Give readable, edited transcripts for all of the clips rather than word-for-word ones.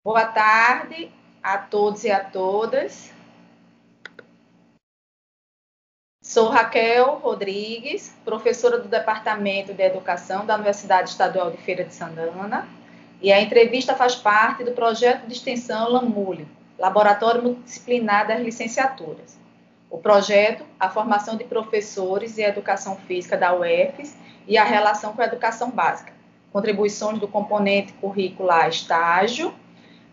Boa tarde a todos e a todas. Sou Raquel Rodrigues, professora do Departamento de Educação da Universidade Estadual de Feira de Santana, e a entrevista faz parte do projeto de extensão LAMULE, Laboratório Multidisciplinar das Licenciaturas. O projeto, a formação de professores e a educação física da UFES e a relação com a educação básica, contribuições do componente curricular estágio,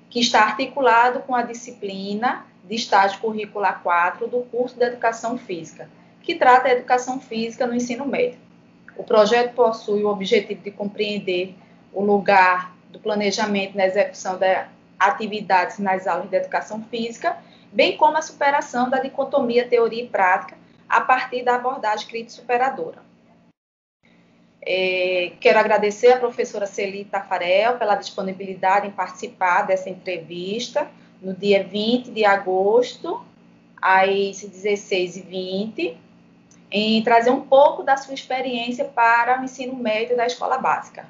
que está articulado com a disciplina de estágio curricular 4 do curso de Educação Física, que trata a educação física no ensino médio. O projeto possui o objetivo de compreender o lugar do planejamento na execução das atividades nas aulas de educação física, bem como a superação da dicotomia teoria e prática a partir da abordagem crítico-superadora. Quero agradecer à professora Celi Tafarel pela disponibilidade em participar dessa entrevista no dia 20 de agosto, às 16h20, em trazer um pouco da sua experiência para o ensino médio da escola básica.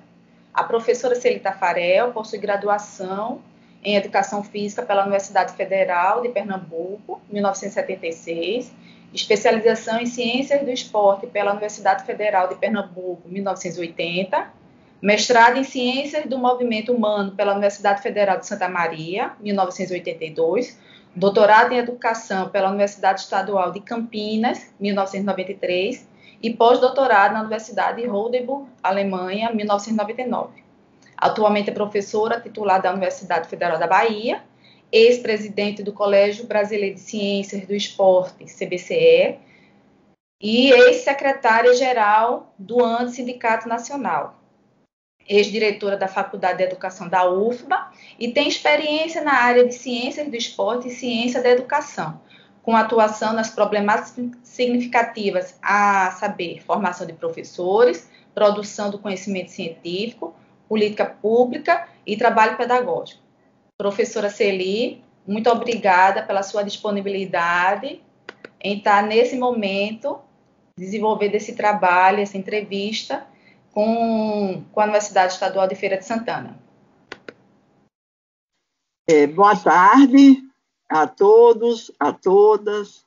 A professora Celi Tafarel possui graduação em Educação Física pela Universidade Federal de Pernambuco, 1976, especialização em Ciências do Esporte pela Universidade Federal de Pernambuco, 1980, mestrado em Ciências do Movimento Humano pela Universidade Federal de Santa Maria, 1982, doutorado em Educação pela Universidade Estadual de Campinas, 1993, e pós-doutorado na Universidade de Heidelberg, Alemanha, 1999. Atualmente é professora titular da Universidade Federal da Bahia, ex-presidente do Colégio Brasileiro de Ciências do Esporte, CBCE, e ex-secretária-geral do ANDE Sindicato Nacional, ex-diretora da Faculdade de Educação da UFBA e tem experiência na área de Ciências do Esporte e Ciência da Educação, com atuação nas problemáticas significativas, a saber, formação de professores, produção do conhecimento científico, política pública e trabalho pedagógico. Professora Celi, muito obrigada pela sua disponibilidade em estar nesse momento desenvolvendo esse trabalho, essa entrevista com a Universidade Estadual de Feira de Santana. Boa tarde a todos, a todas.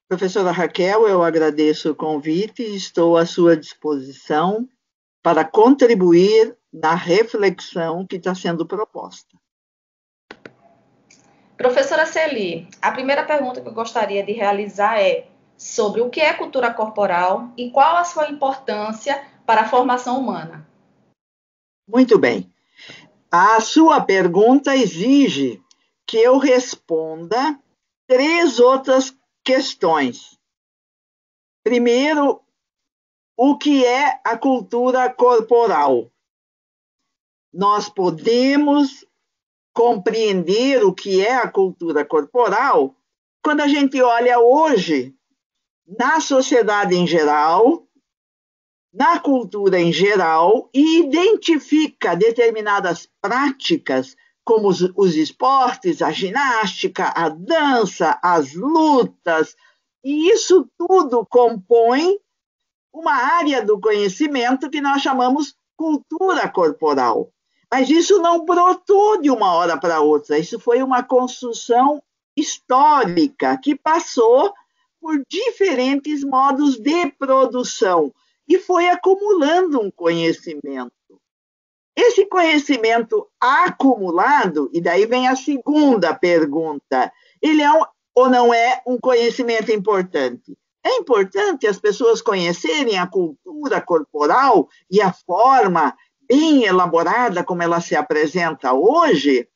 Professora Raquel, eu agradeço o convite e estou à sua disposição para contribuir na reflexão que está sendo proposta. Professora Celi, a primeira pergunta que eu gostaria de realizar é sobre o que é cultura corporal e qual a sua importância para a formação humana. Muito bem. A sua pergunta exige que eu responda 3 outras questões. Primeiro, o que é a cultura corporal? Nós podemos compreender o que é a cultura corporal quando a gente olha hoje na sociedade em geral, na cultura em geral, e identifica determinadas práticas, como os esportes, a ginástica, a dança, as lutas, e isso tudo compõe uma área do conhecimento que nós chamamos cultura corporal. Mas isso não brotou de uma hora para outra, isso foi uma construção histórica que passou por diferentes modos de produção e foi acumulando um conhecimento. Esse conhecimento acumulado, e daí vem a segunda pergunta, ele é ou não é um conhecimento importante? É importante as pessoas conhecerem a cultura corporal e a forma bem elaborada como ela se apresenta hoje?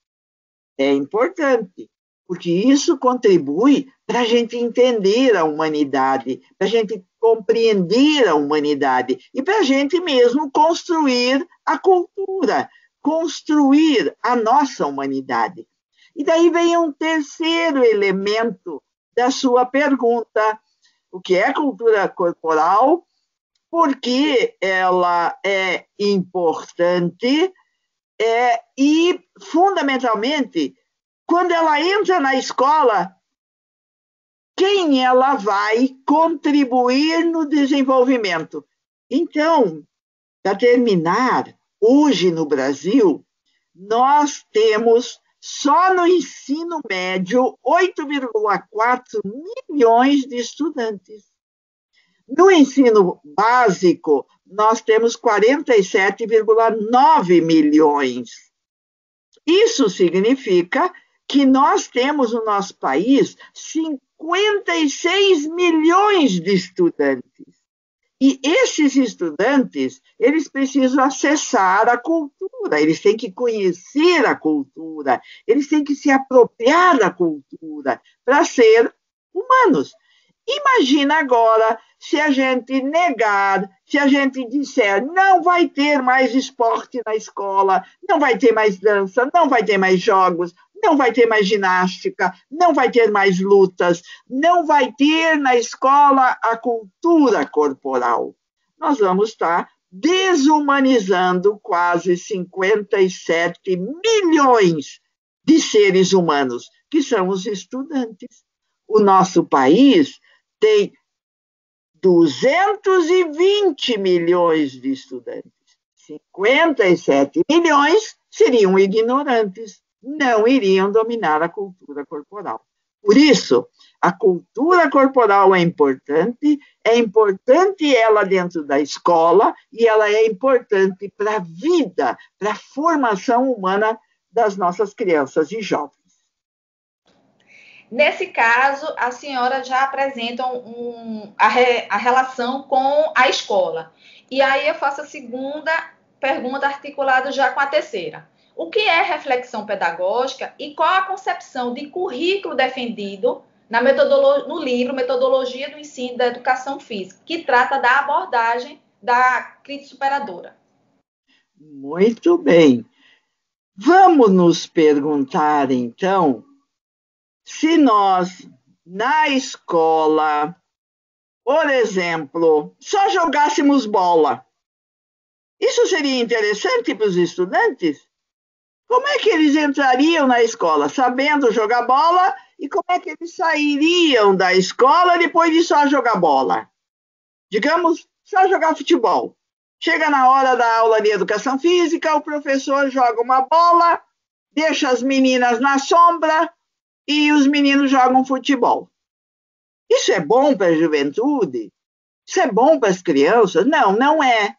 É importante, porque isso contribui para a gente entender a humanidade, para a gente compreender a humanidade e para a gente mesmo construir a cultura, construir a nossa humanidade. E daí vem um terceiro elemento da sua pergunta, o que é cultura corporal, por que ela é importante e, fundamentalmente, quando ela entra na escola, quem ela vai contribuir no desenvolvimento. Então, para terminar, hoje no Brasil, nós temos, só no ensino médio, 8,4 milhões de estudantes. No ensino básico, nós temos 47,9 milhões. Isso significa que nós temos no nosso país 56 milhões de estudantes. E esses estudantes, eles precisam acessar a cultura, eles têm que conhecer a cultura, eles têm que se apropriar da cultura para ser humanos. Imagina agora se a gente negar, se a gente disser não vai ter mais esporte na escola, não vai ter mais dança, não vai ter mais jogos, não vai ter mais ginástica, não vai ter mais lutas, não vai ter na escola a cultura corporal. Nós vamos estar desumanizando quase 57 milhões de seres humanos, que são os estudantes. O nosso país tem 220 milhões de estudantes. 57 milhões seriam ignorantes, não iriam dominar a cultura corporal. Por isso, a cultura corporal é importante ela dentro da escola e ela é importante para a vida, para a formação humana das nossas crianças e jovens. Nesse caso, a senhora já apresenta a relação com a escola. E aí eu faço a segunda pergunta articulada já com a terceira. O que é reflexão pedagógica e qual a concepção de currículo defendido no livro Metodologia do Ensino da Educação Física, que trata da abordagem da crítica superadora? Muito bem. Vamos nos perguntar, então, se nós, na escola, por exemplo, só jogássemos bola, isso seria interessante para os estudantes? Como é que eles entrariam na escola sabendo jogar bola e como é que eles sairiam da escola depois de só jogar bola? Digamos, só jogar futebol. Chega na hora da aula de educação física, o professor joga uma bola, deixa as meninas na sombra e os meninos jogam futebol. Isso é bom para a juventude? Isso é bom para as crianças? Não, não é.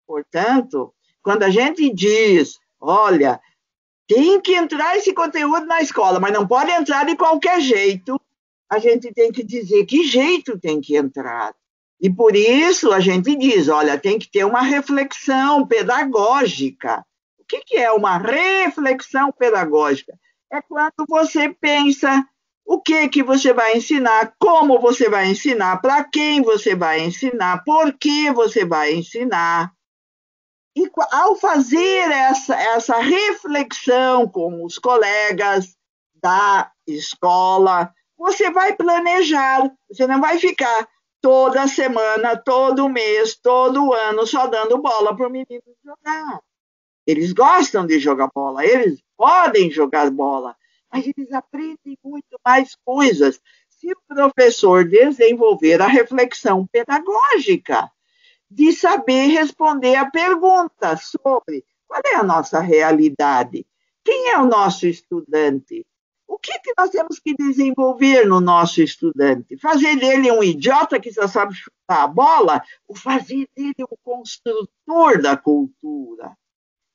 Portanto, quando a gente diz, olha, tem que entrar esse conteúdo na escola, mas não pode entrar de qualquer jeito, a gente tem que dizer que jeito tem que entrar. E por isso a gente diz, olha, tem que ter uma reflexão pedagógica. O que é uma reflexão pedagógica? É quando você pensa o que você vai ensinar, como você vai ensinar, para quem você vai ensinar, por que você vai ensinar. E ao fazer essa reflexão com os colegas da escola, você vai planejar, você não vai ficar toda semana, todo mês, todo ano só dando bola para o menino jogar. Eles gostam de jogar bola, eles podem jogar bola, mas eles aprendem muito mais coisas se o professor desenvolver a reflexão pedagógica, de saber responder a pergunta sobre qual é a nossa realidade, quem é o nosso estudante, o que nós temos que desenvolver no nosso estudante, fazer dele um idiota que só sabe chutar a bola, ou fazer dele um construtor da cultura.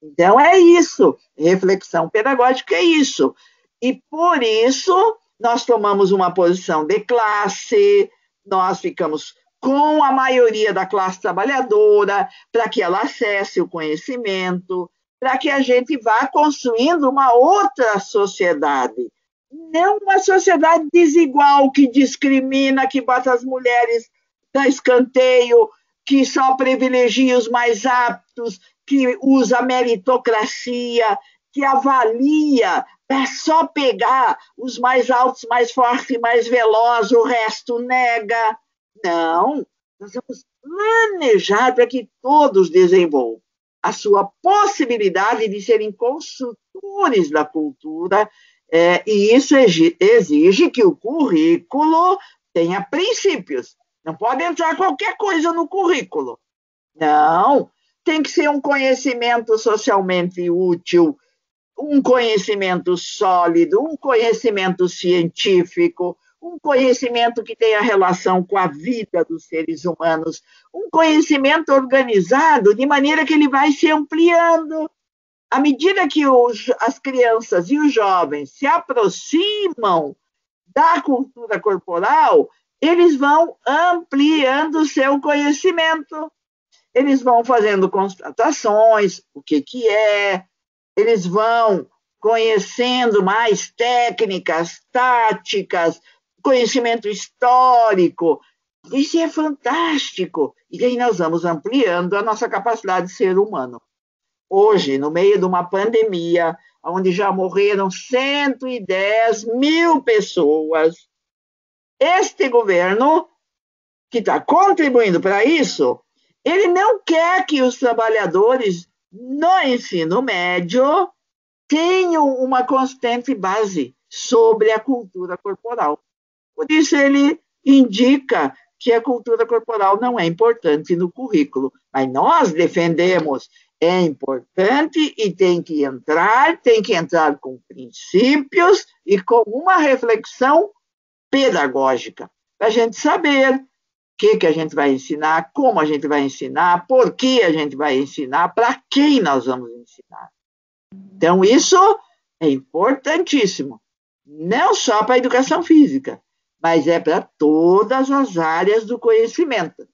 Então, é isso. Reflexão pedagógica é isso. E, por isso, nós tomamos uma posição de classe, nós ficamos com a maioria da classe trabalhadora, para que ela acesse o conhecimento, para que a gente vá construindo uma outra sociedade. Não uma sociedade desigual, que discrimina, que bota as mulheres para escanteio, que só privilegia os mais aptos, que usa a meritocracia, que avalia para só pegar os mais altos, mais fortes, mais velozes, o resto nega. Não, nós vamos planejar para que todos desenvolvam a sua possibilidade de serem construtores da cultura, e isso exige que o currículo tenha princípios. Não pode entrar qualquer coisa no currículo. Não, tem que ser um conhecimento socialmente útil, um conhecimento sólido, um conhecimento científico, um conhecimento que tenha relação com a vida dos seres humanos, um conhecimento organizado, de maneira que ele vai se ampliando. À medida que as crianças e os jovens se aproximam da cultura corporal, eles vão ampliando o seu conhecimento. Eles vão fazendo constatações, o que é, eles vão conhecendo mais técnicas, táticas, conhecimento histórico. Isso é fantástico. E aí nós vamos ampliando a nossa capacidade de ser humano. Hoje, no meio de uma pandemia, onde já morreram 110 mil pessoas, este governo, que está contribuindo para isso, ele não quer que os trabalhadores no ensino médio tenham uma constante base sobre a cultura corporal. Por isso, ele indica que a cultura corporal não é importante no currículo. Mas nós defendemos, é importante e tem que entrar com princípios e com uma reflexão pedagógica, para a gente saber o que a gente vai ensinar, como a gente vai ensinar, por que a gente vai ensinar, para quem nós vamos ensinar. Então, isso é importantíssimo, não só para a educação física, mas é para todas as áreas do conhecimento.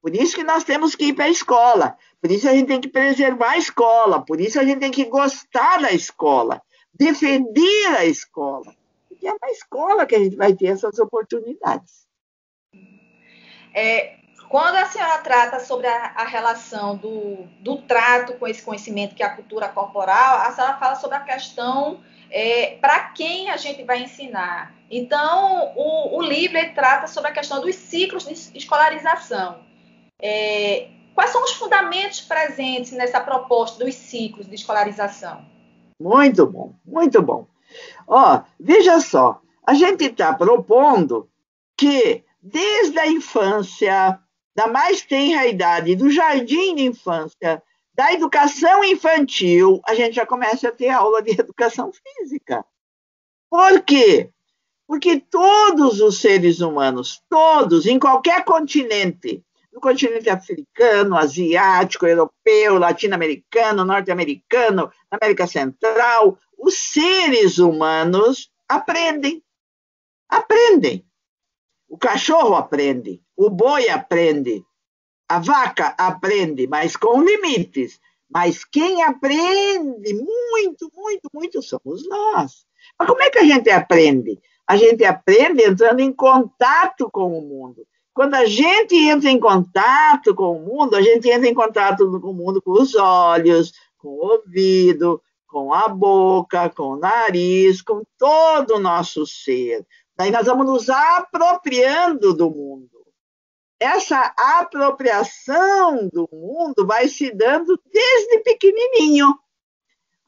Por isso que nós temos que ir para a escola, por isso a gente tem que preservar a escola, por isso a gente tem que gostar da escola, defender a escola, porque é na escola que a gente vai ter essas oportunidades. Quando a senhora trata sobre a relação do trato com esse conhecimento que é a cultura corporal, a senhora fala sobre a questão para quem a gente vai ensinar. Então, o livro trata sobre a questão dos ciclos de escolarização. Quais são os fundamentos presentes nessa proposta dos ciclos de escolarização? Muito bom, muito bom. Veja só, a gente está propondo que, desde a infância, da mais tenra idade, do jardim de infância, da educação infantil, a gente já começa a ter aula de educação física. Por quê? Porque todos os seres humanos, todos, em qualquer continente, no continente africano, asiático, europeu, latino-americano, norte-americano, América Central, os seres humanos aprendem. O cachorro aprende, o boi aprende, a vaca aprende, mas com limites. Mas quem aprende muito, muito, muito somos nós. Mas como é que a gente aprende? A gente aprende entrando em contato com o mundo. Quando a gente entra em contato com o mundo, a gente entra em contato com o mundo com os olhos, com o ouvido, com a boca, com o nariz, com todo o nosso ser. Daí nós vamos nos apropriando do mundo. Essa apropriação do mundo vai se dando desde pequenininho.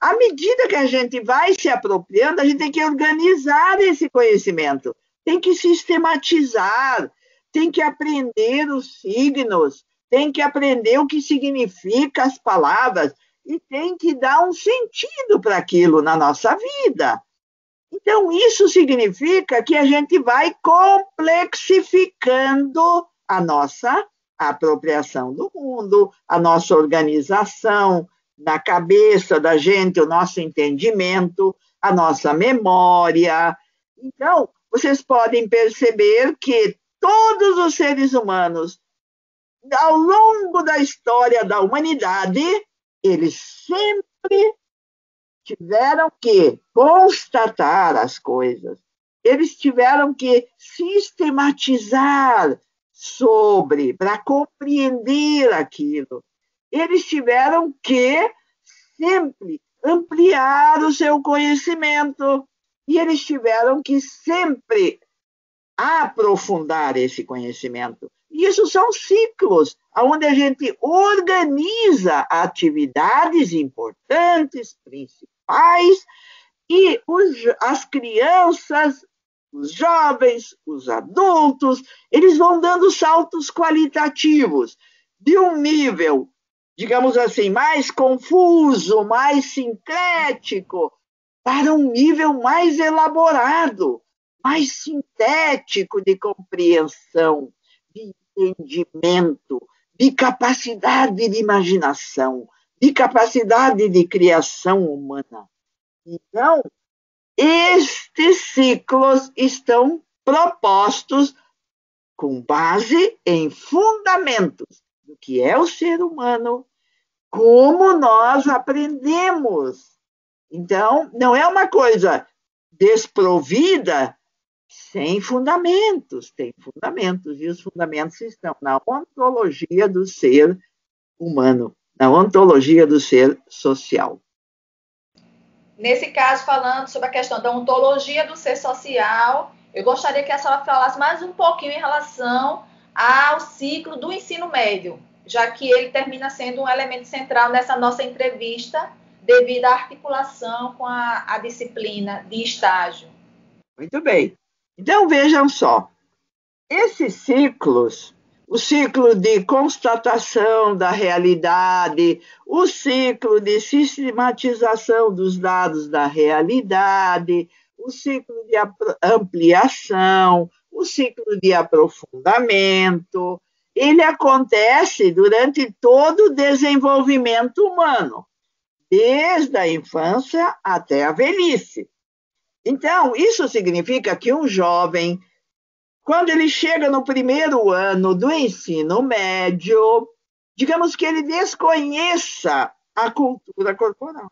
À medida que a gente vai se apropriando, a gente tem que organizar esse conhecimento, tem que sistematizar, tem que aprender os signos, tem que aprender o que significa as palavras e tem que dar um sentido para aquilo na nossa vida. Então, isso significa que a gente vai complexificando a nossa apropriação do mundo, a nossa organização na cabeça da gente, o nosso entendimento, a nossa memória. Então, vocês podem perceber que todos os seres humanos, ao longo da história da humanidade, eles sempre tiveram que constatar as coisas, eles tiveram que sistematizar para compreender aquilo. Eles tiveram que sempre ampliar o seu conhecimento e eles tiveram que sempre aprofundar esse conhecimento. E isso são ciclos, onde a gente organiza atividades importantes, principais, e as crianças, os jovens, os adultos, eles vão dando saltos qualitativos de um nível digamos assim, mais confuso, mais sincrético, para um nível mais elaborado, mais sintético de compreensão, de entendimento, de capacidade de imaginação, de capacidade de criação humana. Então, estes ciclos estão propostos com base em fundamentos do que é o ser humano, como nós aprendemos. Então, não é uma coisa desprovida, sem fundamentos, tem fundamentos, e os fundamentos estão na ontologia do ser humano, na ontologia do ser social. Nesse caso, falando sobre a questão da ontologia do ser social, eu gostaria que a senhora falasse mais um pouquinho em relação ao ciclo do ensino médio, já que ele termina sendo um elemento central nessa nossa entrevista, devido à articulação com a disciplina de estágio. Muito bem. Então, vejam só, esses ciclos, o ciclo de constatação da realidade, o ciclo de sistematização dos dados da realidade, o ciclo de ampliação, o ciclo de aprofundamento, ele acontece durante todo o desenvolvimento humano, desde a infância até a velhice. Então, isso significa que um jovem, quando ele chega no primeiro ano do ensino médio, digamos que ele desconheça a cultura corporal.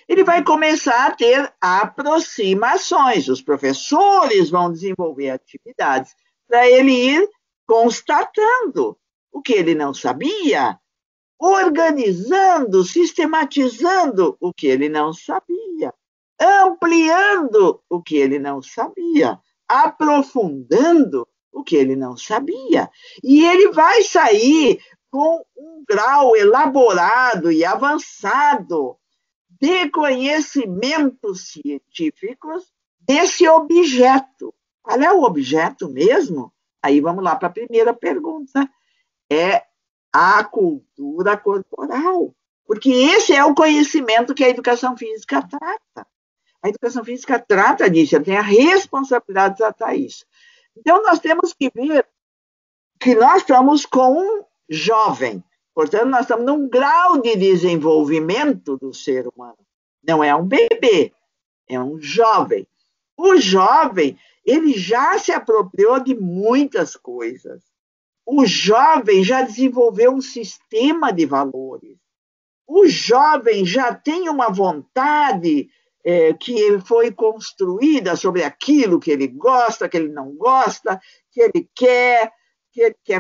Ele vai começar a ter aproximações. Os professores vão desenvolver atividades para ele ir constatando o que ele não sabia, organizando, sistematizando o que ele não sabia, ampliando o que ele não sabia, aprofundando o que ele não sabia. E ele vai sair com um grau elaborado e avançado de conhecimentos científicos desse objeto. Qual é o objeto mesmo? Aí vamos lá para a primeira pergunta. É a cultura corporal. Porque esse é o conhecimento que a educação física trata. A educação física trata disso, ela tem a responsabilidade de tratar isso. Então, nós temos que ver que nós estamos com um jovem, portanto, nós estamos num grau de desenvolvimento do ser humano. Não é um bebê, é um jovem. O jovem, ele já se apropriou de muitas coisas. O jovem já desenvolveu um sistema de valores. O jovem já tem uma vontade que foi construída sobre aquilo que ele gosta, que ele não gosta, que ele quer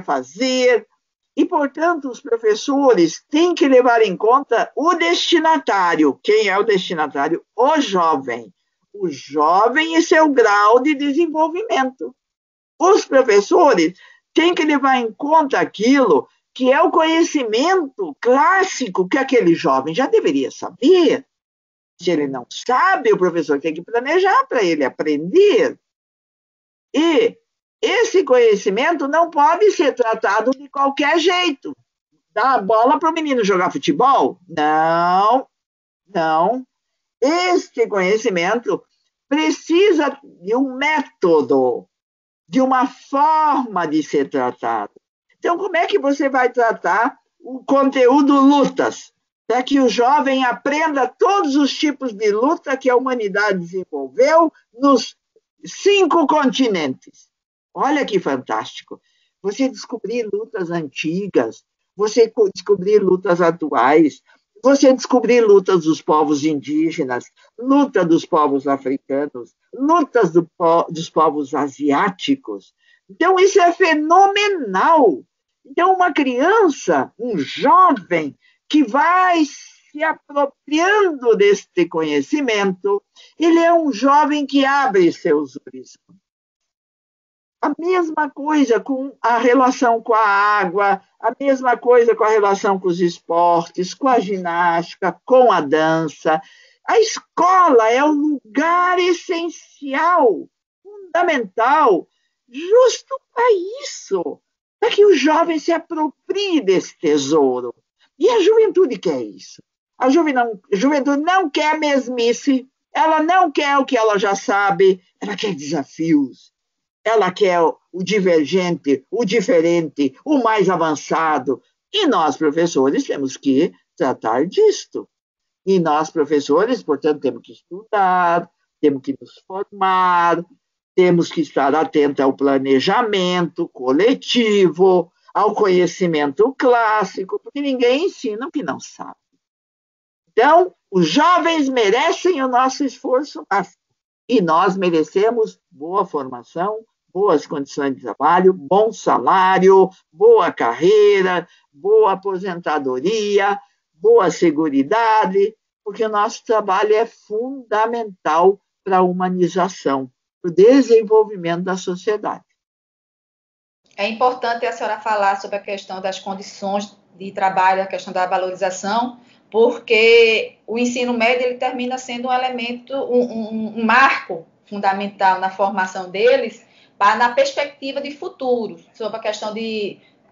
fazer. E, portanto, os professores têm que levar em conta o destinatário. Quem é o destinatário? O jovem. O jovem e seu grau de desenvolvimento. Os professores têm que levar em conta aquilo que é o conhecimento clássico que aquele jovem já deveria saber. Se ele não sabe, o professor tem que planejar para ele aprender. E esse conhecimento não pode ser tratado de qualquer jeito. Dar a bola para o menino jogar futebol? Não, não. Este conhecimento precisa de um método, de uma forma de ser tratado. Então, como é que você vai tratar o conteúdo lutas? Para que o jovem aprenda todos os tipos de luta que a humanidade desenvolveu nos 5 continentes. Olha que fantástico. Você descobrir lutas antigas, você descobrir lutas atuais, você descobrir lutas dos povos indígenas, luta dos povos africanos, lutas dos povos asiáticos. Então, isso é fenomenal. Então, uma criança, um jovem, que vai se apropriando deste conhecimento, ele é um jovem que abre seus horizontes. A mesma coisa com a relação com a água, a mesma coisa com a relação com os esportes, com a ginástica, com a dança. A escola é o lugar essencial, fundamental, justo para isso, para que o jovem se aproprie desse tesouro, E a juventude quer isso. A juventude não quer mesmice, ela não quer o que ela já sabe, ela quer desafios. Ela quer o divergente, o diferente, o mais avançado. E nós, professores, temos que tratar disto. E nós, professores, portanto, temos que estudar, temos que nos formar, temos que estar atentos ao planejamento coletivo, ao conhecimento clássico, porque ninguém ensina o que não sabe. Então, os jovens merecem o nosso esforço e nós merecemos boa formação, boas condições de trabalho, bom salário, boa carreira, boa aposentadoria, boa seguridade, porque o nosso trabalho é fundamental para a humanização, para o desenvolvimento da sociedade. É importante a senhora falar sobre a questão das condições de trabalho, a questão da valorização, porque o ensino médio ele termina sendo um elemento, um marco fundamental na formação deles, na perspectiva de futuro, sobre a questão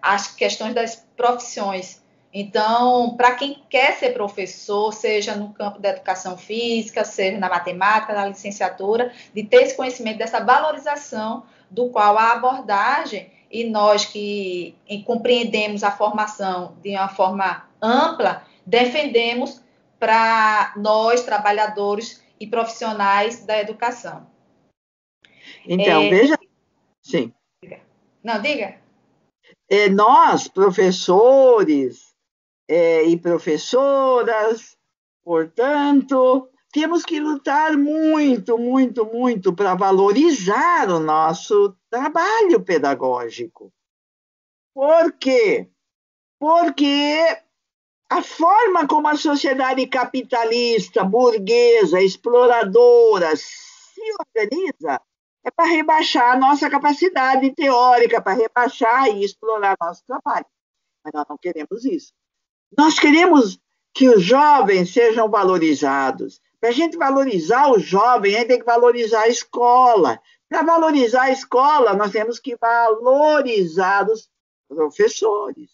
as questões das profissões. Então, para quem quer ser professor, seja no campo da educação física, seja na matemática, na licenciatura, de ter esse conhecimento dessa valorização do qual a abordagem, e nós que compreendemos a formação de uma forma ampla, defendemos para nós, trabalhadores e profissionais da educação. Então, veja... Sim. Não, diga. Nós, professores e professoras, portanto, temos que lutar muito, muito, muito para valorizar o nosso trabalho pedagógico. Por quê? Porque a forma como a sociedade capitalista, burguesa, exploradora se organiza é para rebaixar a nossa capacidade teórica, para rebaixar e explorar nosso trabalho. Mas nós não queremos isso. Nós queremos que os jovens sejam valorizados. Para a gente valorizar o jovem, a gente tem que valorizar a escola. Para valorizar a escola, nós temos que valorizar os professores.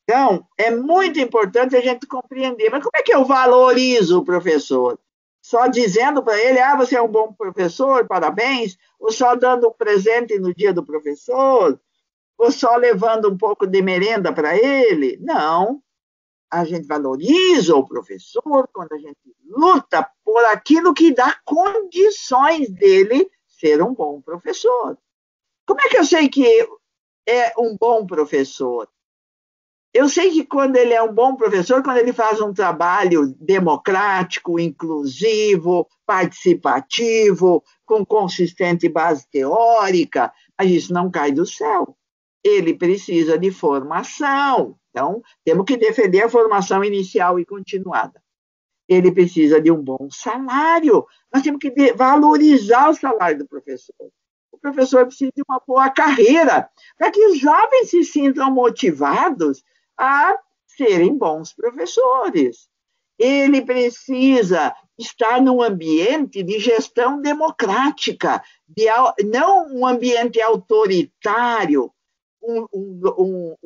Então, é muito importante a gente compreender. Mas como é que eu valorizo o professor? Só dizendo para ele, você é um bom professor, parabéns, ou só dando um presente no dia do professor, ou só levando um pouco de merenda para ele? Não. A gente valoriza o professor quando a gente luta por aquilo que dá condições dele ser um bom professor. Como é que eu sei que é um bom professor? Eu sei que quando ele é um bom professor, quando ele faz um trabalho democrático, inclusivo, participativo, com consistente base teórica, mas isso não cai do céu. Ele precisa de formação. Então, temos que defender a formação inicial e continuada. Ele precisa de um bom salário. Nós temos que valorizar o salário do professor. O professor precisa de uma boa carreira, para que os jovens se sintam motivados a serem bons professores. Ele precisa estar num ambiente de gestão democrática, não um ambiente autoritário, um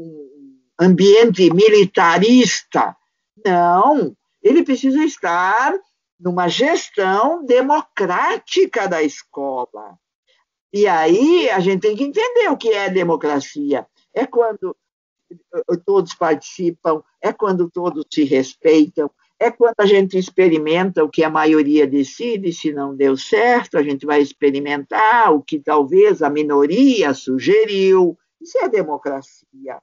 ambiente militarista. Não, ele precisa estar numa gestão democrática da escola. E aí a gente tem que entender o que é democracia. É quando todos participam, é quando todos se respeitam, é quando a gente experimenta o que a maioria decide, se não deu certo, a gente vai experimentar o que talvez a minoria sugeriu. Isso é democracia.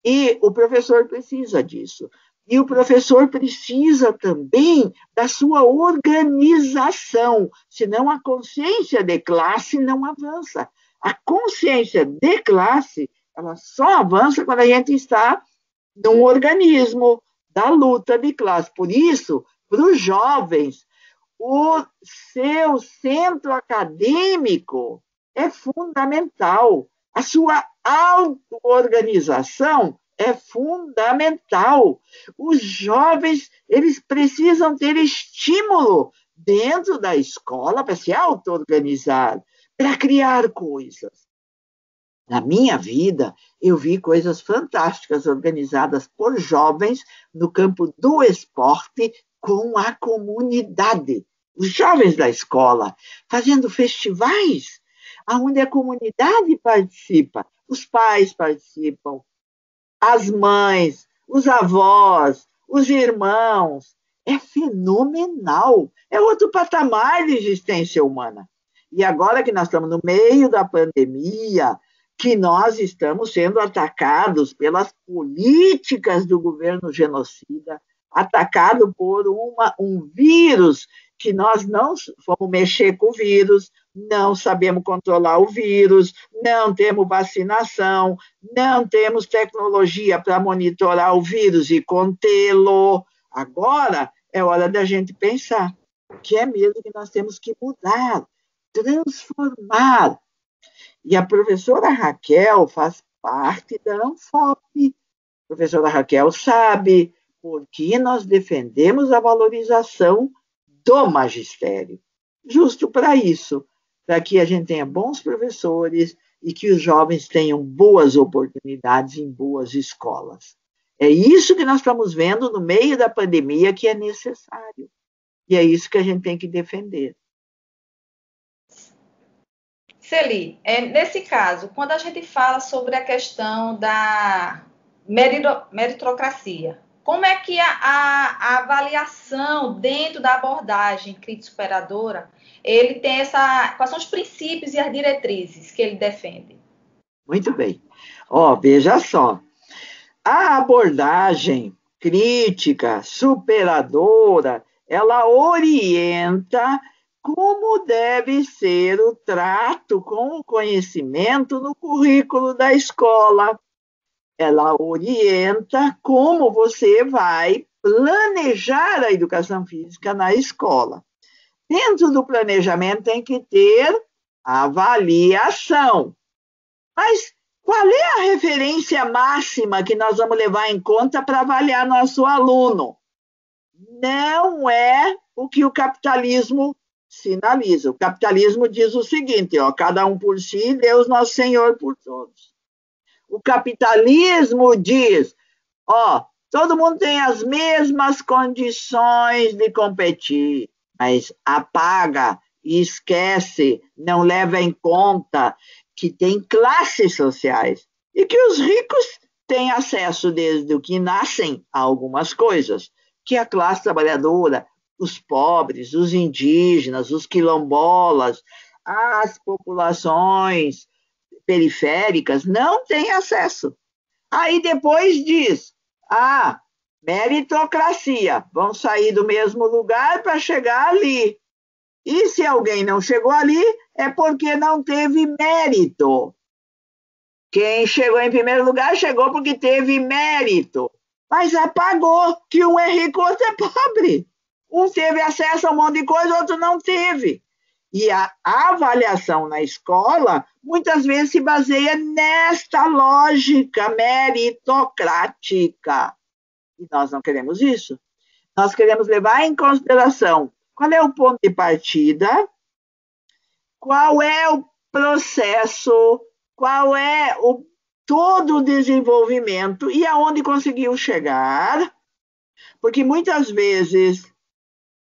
E o professor precisa disso. E o professor precisa também da sua organização, senão a consciência de classe não avança. A consciência de classe, ela só avança quando a gente está num organismo da luta de classe. Por isso, para os jovens, o seu centro acadêmico é fundamental. A sua auto-organização é fundamental. Os jovens, eles precisam ter estímulo dentro da escola para se auto-organizar, para criar coisas. Na minha vida, eu vi coisas fantásticas organizadas por jovens no campo do esporte com a comunidade. Os jovens da escola, fazendo festivais, onde a comunidade participa, os pais participam, as mães, os avós, os irmãos. É fenomenal. É outro patamar de existência humana. E agora que nós estamos no meio da pandemia, que nós estamos sendo atacados pelas políticas do governo genocida, atacado por um vírus que nós não vamos mexer com o vírus, não sabemos controlar o vírus, não temos vacinação, não temos tecnologia para monitorar o vírus e contê-lo. Agora é hora da gente pensar que é mesmo que nós temos que mudar, transformar. E a professora Raquel faz parte da ANFOP. A professora Raquel sabe por que nós defendemos a valorização do magistério. Justo para isso, para que a gente tenha bons professores e que os jovens tenham boas oportunidades em boas escolas. É isso que nós estamos vendo no meio da pandemia que é necessário. E é isso que a gente tem que defender. Celi, nesse caso, quando a gente fala sobre a questão da meritocracia, como é que a avaliação dentro da abordagem crítica superadora, ele tem quais são os princípios e as diretrizes que ele defende? Muito bem. Veja só, a abordagem crítica superadora, ela orienta como deve ser o trato com o conhecimento no currículo da escola. Ela orienta como você vai planejar a educação física na escola. Dentro do planejamento tem que ter avaliação. Mas qual é a referência máxima que nós vamos levar em conta para avaliar nosso aluno? Não é o que o capitalismo sinaliza. O capitalismo diz o seguinte, cada um por si, Deus nosso Senhor por todos. O capitalismo diz, todo mundo tem as mesmas condições de competir, mas apaga e esquece, não leva em conta que tem classes sociais e que os ricos têm acesso desde o que nascem a algumas coisas, que a classe trabalhadora, os pobres, os indígenas, os quilombolas, as populações periféricas não têm acesso. Aí depois diz, meritocracia, vão sair do mesmo lugar para chegar ali. E se alguém não chegou ali, é porque não teve mérito. Quem chegou em primeiro lugar, chegou porque teve mérito. Mas apagou que um é rico, outro é pobre. Um teve acesso a um monte de coisa, outro não teve. E a avaliação na escola, muitas vezes, se baseia nesta lógica meritocrática. E nós não queremos isso. Nós queremos levar em consideração qual é o ponto de partida, qual é o processo, qual é todo o desenvolvimento e aonde conseguiu chegar, porque muitas vezes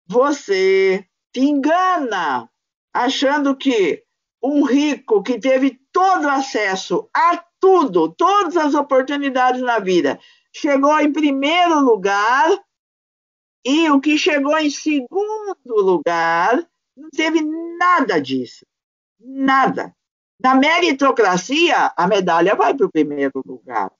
você te engana achando que um rico que teve todo acesso a tudo, todas as oportunidades na vida, chegou em primeiro lugar e o que chegou em segundo lugar não teve nada disso. Nada. Na meritocracia, a medalha vai para o primeiro lugar.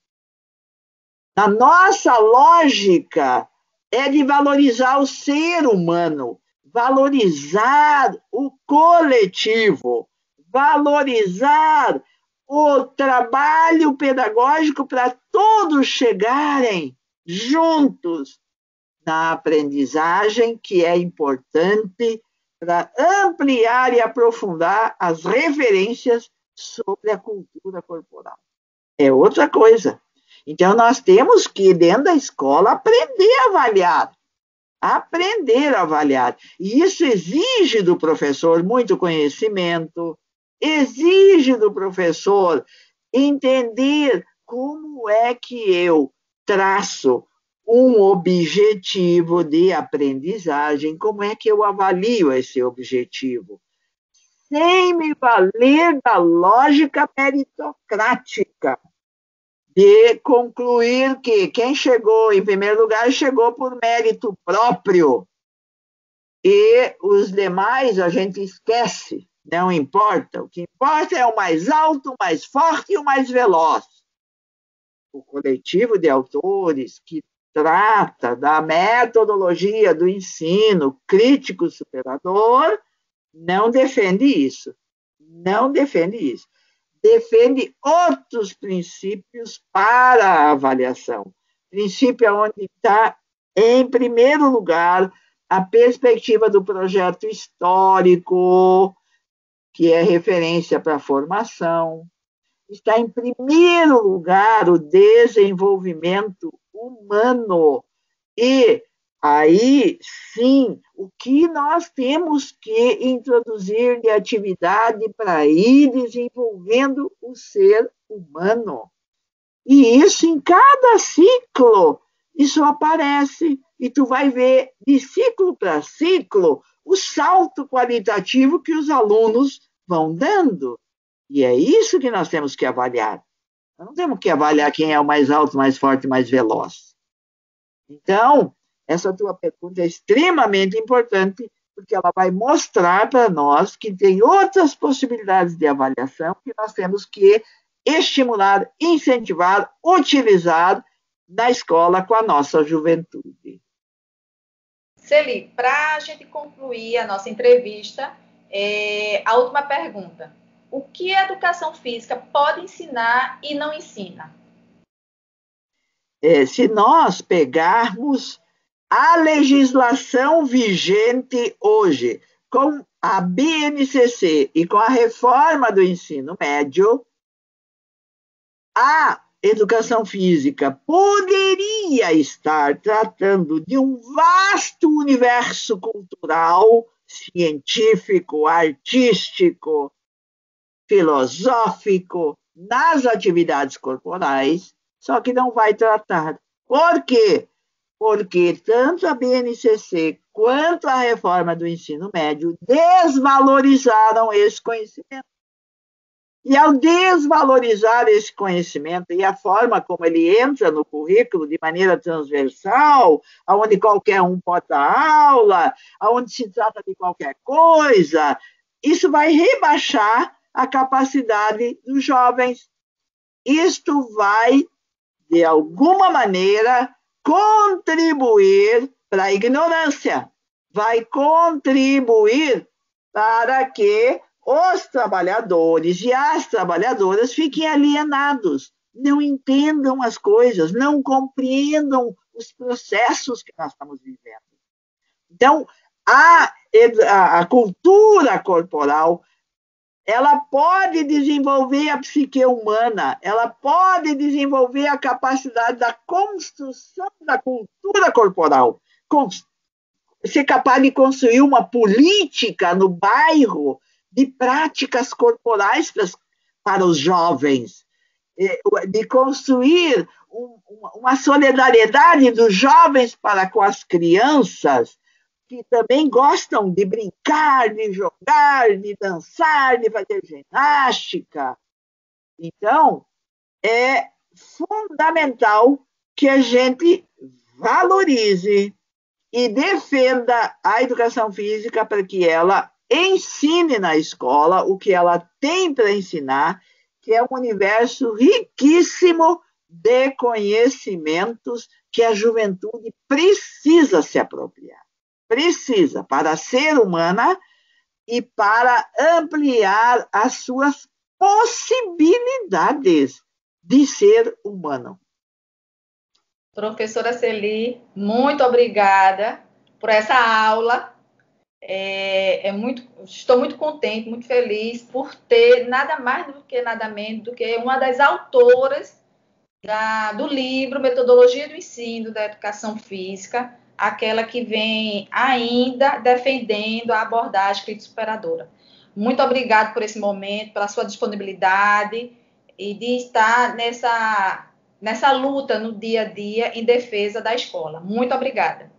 Na nossa lógica, é de valorizar o ser humano, valorizar o coletivo, valorizar o trabalho pedagógico para todos chegarem juntos na aprendizagem, que é importante para ampliar e aprofundar as referências sobre a cultura corporal. É outra coisa. Então, nós temos que, dentro da escola, aprender a avaliar. Aprender a avaliar. E isso exige do professor muito conhecimento, exige do professor entender como é que eu traço um objetivo de aprendizagem, como é que eu avalio esse objetivo, sem me valer da lógica meritocrática, de concluir que quem chegou em primeiro lugar chegou por mérito próprio, e os demais a gente esquece, não importa. O que importa é o mais alto, o mais forte e o mais veloz. O coletivo de autores que trata da metodologia do ensino crítico superador não defende isso. Não defende isso. Defende outros princípios para a avaliação. Princípio onde está, em primeiro lugar, a perspectiva do projeto histórico, que é referência para a formação. Está, em primeiro lugar, o desenvolvimento humano. E aí, sim, o que nós temos que introduzir de atividade para ir desenvolvendo o ser humano. E isso em cada ciclo, isso aparece, e tu vai ver de ciclo para ciclo o salto qualitativo que os alunos vão dando. E é isso que nós temos que avaliar. Nós não temos que avaliar quem é o mais alto, mais forte, mais veloz. Então, essa tua pergunta é extremamente importante, porque ela vai mostrar para nós que tem outras possibilidades de avaliação que nós temos que estimular, incentivar, utilizar na escola com a nossa juventude. Celi, para a gente concluir a nossa entrevista, a última pergunta. O que a educação física pode ensinar e não ensina? Se nós pegarmos a legislação vigente hoje, com a BNCC e com a reforma do ensino médio, a educação física poderia estar tratando de um vasto universo cultural, científico, artístico, filosófico, nas atividades corporais, só que não vai tratar. Por quê? Porque tanto a BNCC quanto a reforma do ensino médio desvalorizaram esse conhecimento. E ao desvalorizar esse conhecimento e a forma como ele entra no currículo de maneira transversal, onde qualquer um pode dar aula, onde se trata de qualquer coisa, isso vai rebaixar a capacidade dos jovens. Isto vai, de alguma maneira, contribuir para a ignorância, vai contribuir para que os trabalhadores e as trabalhadoras fiquem alienados, não entendam as coisas, não compreendam os processos que nós estamos vivendo. Então, a cultura corporal, ela pode desenvolver a psique humana, ela pode desenvolver a capacidade da construção da cultura corporal, ser capaz de construir uma política no bairro de práticas corporais para os jovens, de construir uma solidariedade dos jovens para com as crianças, que também gostam de brincar, de jogar, de dançar, de fazer ginástica. Então, é fundamental que a gente valorize e defenda a educação física para que ela ensine na escola o que ela tem para ensinar, que é um universo riquíssimo de conhecimentos que a juventude precisa se apropriar. Precisa, para ser humana e para ampliar as suas possibilidades de ser humano. Professora Celi, muito obrigada por essa aula. Estou muito contente, muito feliz por ter nada mais do que nada menos do que uma das autoras do livro Metodologia do Ensino da Educação Física, aquela que vem ainda defendendo a abordagem crítico superadora. Muito obrigada por esse momento, pela sua disponibilidade. e de estar nessa luta no dia a dia em defesa da escola. Muito obrigada.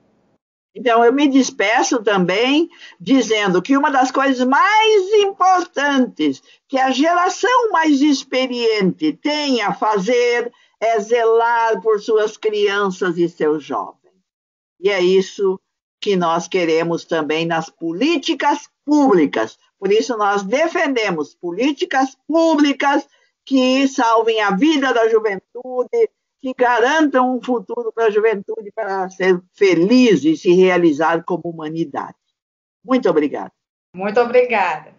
Então, eu me despeço também dizendo que uma das coisas mais importantes que a geração mais experiente tem a fazer é zelar por suas crianças e seus jovens. E é isso que nós queremos também nas políticas públicas. Por isso, nós defendemos políticas públicas que salvem a vida da juventude, que garantam um futuro para a juventude para ser feliz e se realizar como humanidade. Muito obrigada. Muito obrigada.